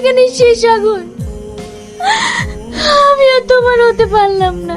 এখানে শেষ আগুন। আমি আর তোমার হতে পারলাম না।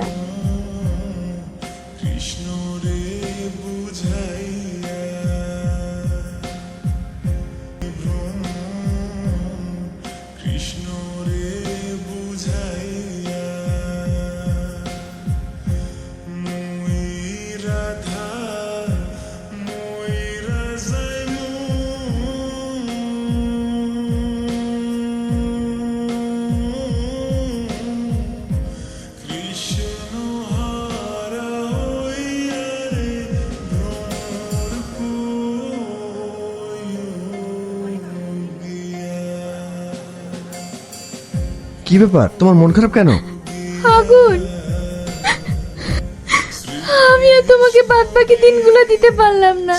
কি ব্যাপার, তোমার মন খারাপ কেন? আগুন, আমি আর তোমাকে বাদ বাকি দিনগুলো দিতে পারলাম না।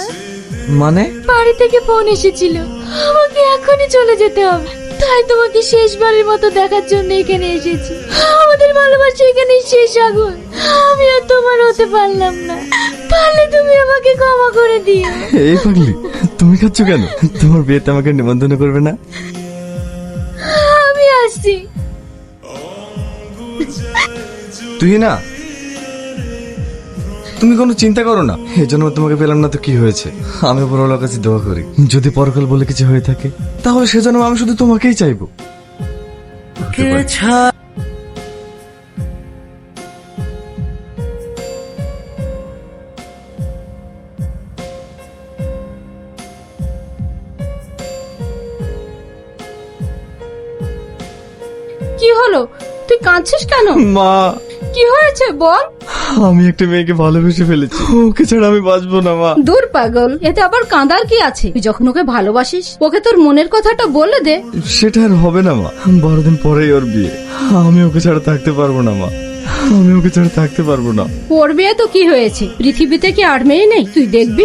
মানে? বাড়ি থেকে ফোন এসেছিল, আমাকে এখনই চলে যেতে হবে। তাই তোমাকে শেষবারের মতো দেখার জন্য এখানে এসেছি। আমাদের ভালোবাসা এখানে শেষ আগুন। আমি আর তোমার হতে পারলাম না। পারলে তুমি আমাকে ক্ষমা করে দিও। এই পাগলি, তুমি খাচ্ছ কেন? তোমার বিয়েতে আমাকে নিমন্ত্রণ করবে না? আমি আসছি। তুই না, তুমি কোনো চিন্তা করো না। এই জন্য তোমাকে পেলাম না তো কি হয়েছে? আমি উপরওয়ালার কাছে দোয়া করি, যদি পরকাল বলে কিছু হয়ে থাকে তাহলে সেজন্য আমি শুধু তোমাকেই চাইবো। কি হলো, তুই কাঁদছিস কেন? মা, কি হয়েছে বল। আমি একটা মেয়েকে ভালোবেসে ফেলেছি, ওকে ছাড়া আমি বাঁচবো না মা। দূর পাগল, এতে আবার কাঁদার কি আছে? তুই যখন ওকে ভালোবাসিস ওকে তোর মনের কথাটা বলে দে। সেটা আর হবে না মা, 12 দিন পরেই ওর বিয়ে। আমি ওকে ছাড়া থাকতে পারবো না মা, আমি ওকে ছাড়া থাকতে পারবো না। ওর বিয়ে তো কি হয়েছে, পৃথিবীতে কি আর মেয়ে নেই? তুই দেখবি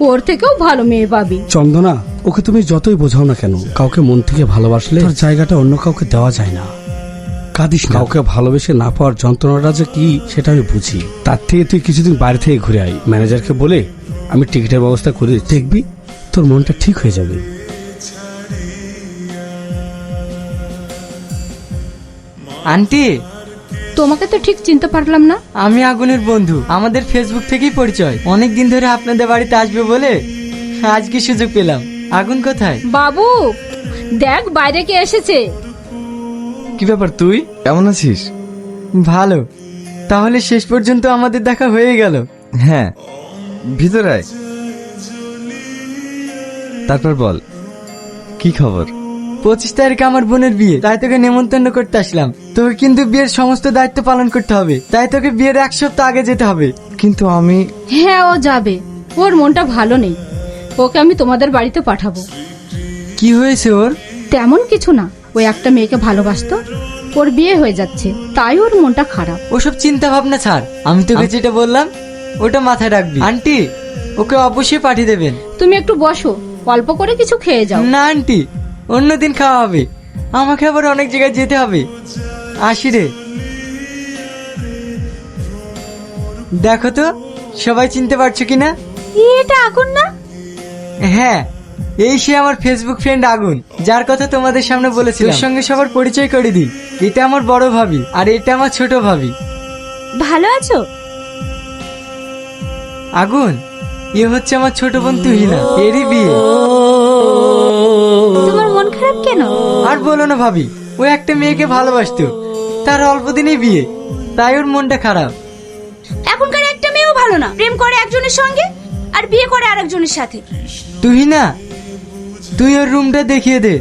ওর থেকেও ভালো মেয়ে পাবি। চন্দনা, ওকে তুমি যতই বোঝাও না কেন, কাউকে মন থেকে ভালোবাসলে তার জায়গাটা অন্য কাউকে দেওয়া যায় না। কাঁদিস না। কাউকে ভালোবেসে না পাওয়ার যন্ত্রণাটা যে কি সেটা আমি বুঝি। তার থেকে তুই কিছুদিন বাইরে থেকে ঘুরে আয়, ম্যানেজারকে বলে আমি টিকিটের ব্যবস্থা করে দিচ্ছি। দেখবি তোর মনটা ঠিক হয়ে যাবে। আন্টি, তোমাকে তো ঠিক চিনতে পারলাম না। আমি আগুনের বন্ধু, আমাদের ফেসবুক থেকেই পরিচয়। অনেক দিন ধরে আপনাদের বাড়িতে আসবে বলে আজকে সুযোগ পেলাম। আগুন কোথায়? বাবু দেখ, বাইরে কে এসেছে। কি ব্যাপার, তুই কেমন আছিস? ভালো। তাহলে শেষ পর্যন্ত আমাদের দেখা হয়ে গেল। হ্যাঁ, ভিতরে আয়। তারপর বল, কি খবর? 25 তারিখে আমার বোনের বিয়ে, তাই তোকে নেমন্তন্ন করতে আসলাম। তোকে কিন্তু বিয়ের সমস্ত দায়িত্ব পালন করতে হবে, তাই তোকে বিয়ের 1 সপ্তাহ আগে যেতে হবে। কিন্তু আমি... হ্যাঁ, ও যাবে, ওর মনটা ভালো নেই। ওকে আমি তোমাদের বাড়িতে পাঠাবো। কি হয়েছে ওর? তেমন কিছু না, ওই একটা মেয়েকে ভালোবাসতো, ওর বিয়ে হয়ে যাচ্ছে তাই ওর মনটা খারাপ। ওসব চিন্তা ভাবনা ছাড়, আমি তোকে যেটা বললাম ওটা মাথায় রাখবি। আন্টি, ওকে অবশ্যই পাঠিয়ে দেবেন। তুমি একটু বসো, অল্প করে কিছু খেয়ে যাও। না আন্টি, অন্যদিন খাওয়া হবে, আমাকে আবার অনেক জায়গায় যেতে হবে। আসি রে। দেখো তো সবাই চিনতে পারছো কিনা? এটা আগুন না? হ্যাঁ, এই সে আমার ফেসবুক ফ্রেন্ড আগুন, যার কথা তোমাদের সামনে বলেছিলাম। ওর সঙ্গে সবার পরিচয় করে দিই। এটা আমার বড় ভাবি আর এটা আমার ছোট ভাবি। ভালো আছো? আগুন, এ হচ্ছে আমার ছোট বোন তুহিনা, এরই বিয়ে। তোমার মন খারাপ কেন? আর বলো না ভাবি, ও একটা মেয়েকে ভালোবাসতো, তার অল্প দিনেই বিয়ে, তাই ওর মনটা খারাপ। এখনকার একটা মেয়েও ভালো না, প্রেম করে একজনের সঙ্গে আর বিয়ে করে আরেকজনের সাথে। তুহিনা, তুই ওর রুমটা দেখিয়ে দে।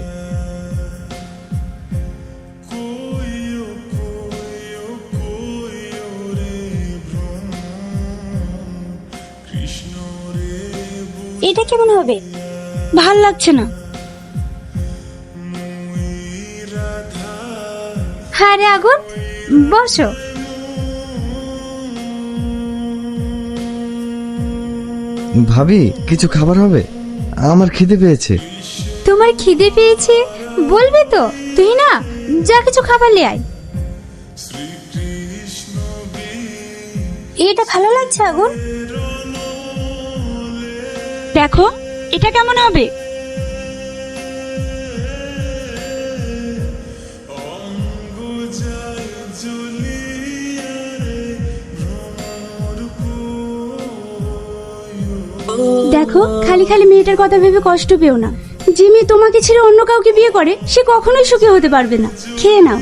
এটা কেমন হবে? ভাল লাগছে না। হ্যাঁ রে আগুন, বসো। ভাবি, কিছু খাবার হবে? আমার খিদে পেয়েছে। তোমার খিদে পেয়েছে বলবে তো? তুই না যা কিছু খাবার লে আয়। এটা ভালো লাগছে আগুন? দেখো এটা কেমন হবে? দেখো, খালি খালি মেয়েটার কথা ভেবে কষ্ট পেও না। যে মেয়ে তোমাকে ছেড়ে অন্য কাউকে বিয়ে করে সে কখনোই সুখী হতে পারবে না। খেয়ে নাও।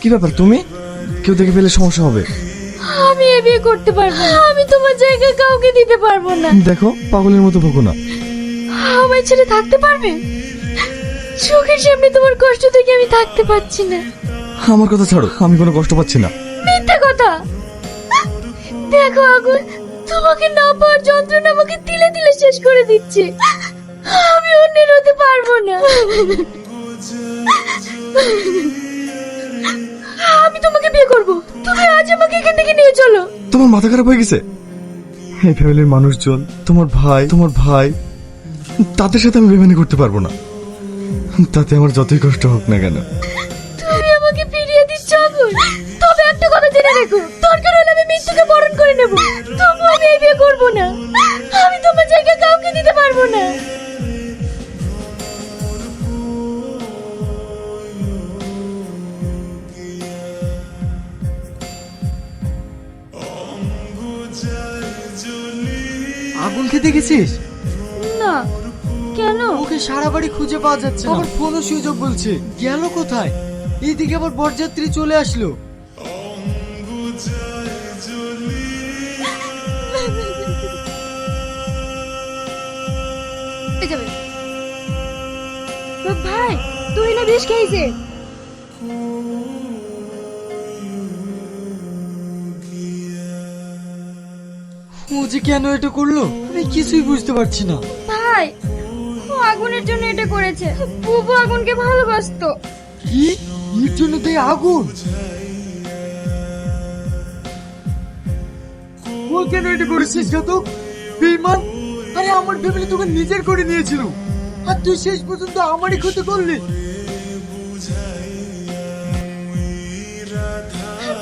কি ব্যাপার তুমি? কেউ দেখে ফেলে সমস্যা হবে। আমি এ বিয়ে করতে পারবো না। আমি তোমার জায়গায় কাউকে দিতে পারবো না। দেখো, পাগলের মতো বকো না। আমায় ছেড়ে থাকতে পারবে? চোখের সামনে তোমার কষ্ট থেকে আমি থাকতে পারছি না। আমার কথা ছাড়ো, আমি কোনো কষ্ট পাচ্ছি না। মিথ্যা কথা। দেখো আগুন, তোমাকে না পাওয়ার যন্ত্রণা আমাকে তিলে তিলে শেষ করে দিচ্ছে। আমি অন্যের হতে পারবো না। আমি তোমাকে বিয়ে করব। তুমি আজ আমাকে এখান থেকে নিয়ে চলো। তোমার মাথা খারাপ হয়ে গেছে? এই ফ্যামিলির মানুষজন, তোমার ভাই, তাদের সাথে আমি বেমানি করতে পারবো না। তাতে আমার যতই কষ্ট হোক না কেন। তুমি আমাকে ফিরিয়ে দিচ্ছ আগুন। তবে একটা কথা জেনে রেখো, দরকার হলে আমি মৃত্যুকে বরণ করে নেব। তবু আমি এই বিয়ে করবো না। আমি তোমার জায়গায় কাউকে দিতে পারবো না। আগুনকে দেখেছিস? না, কেন? ওকে সারা বাড়ি খুঁজে পাওয়া যাচ্ছে না। আবার ফোনও সুযোগ বলছে। গেল কোথায়? এইদিকে আবার বরযাত্রী চলে আসলো। ভাই, তুই না বেশ খেয়েছে। ও যে কেন এটা করলো আমি কিছুই বুঝতে পারছি না। ভাই, ও আগুনের জন্য এটা করেছে। বুবু আগুনকে ভালোবাসতো। কি? এর জন্য তুই আগুন? ও কেন এটা করেছিস ঘাতক? বেঈমান! আরে আমার ফ্যামিলি তোকে নিজের করে নিয়েছিল, আর তুই শেষ পর্যন্ত আমারই ক্ষতি করলি।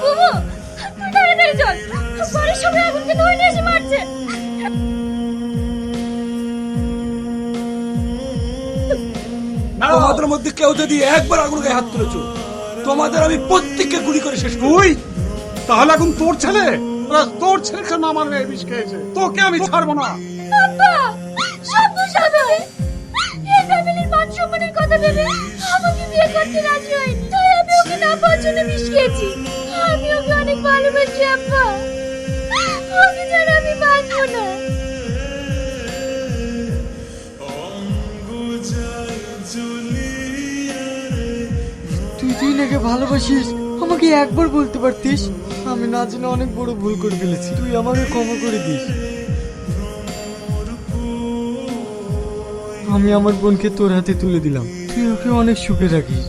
বুবু, তুই তাড়াতাড়ি চল। বাড়ির সবাই আগুনকে ধরে নিয়ে এসে মারছে। তোমাদের মধ্যে কেউ যদি একবার আগুন গায়ে হাত তুলেছো, তোমাদের আমি প্রত্যেককে গুলি করে শেষ করব। তাহলে এখন তোর ছেলে, তোর ছেলেকে না আমার মেয়ে বিষ খেয়েছে, তোকে আমি ছাড়বো না। আব্বা, সব দোষ আমার। এই ফ্যামিলির মান সম্মানের কথা ভেবে আমাকে বিয়ে করতে রাজি হয়নি। তাই আমি ওকে না পাওয়ার জন্য বিষ খেয়েছি। আমি ওকে অনেক ভালোবাসি আব্বা। ওকে ছাড়া আমি বাঁচবো না। তুই নাকি ভালোবাসিস, আমাকে একবার বলতে পারতিস। আমি না জেনে অনেক বড় ভুল করে ফেলেছি, তুই আমাকে ক্ষমা করে দিস। আমি আমার বোনকে তোর হাতে তুলে দিলাম, তুই ওকে অনেক সুখে রাখিস।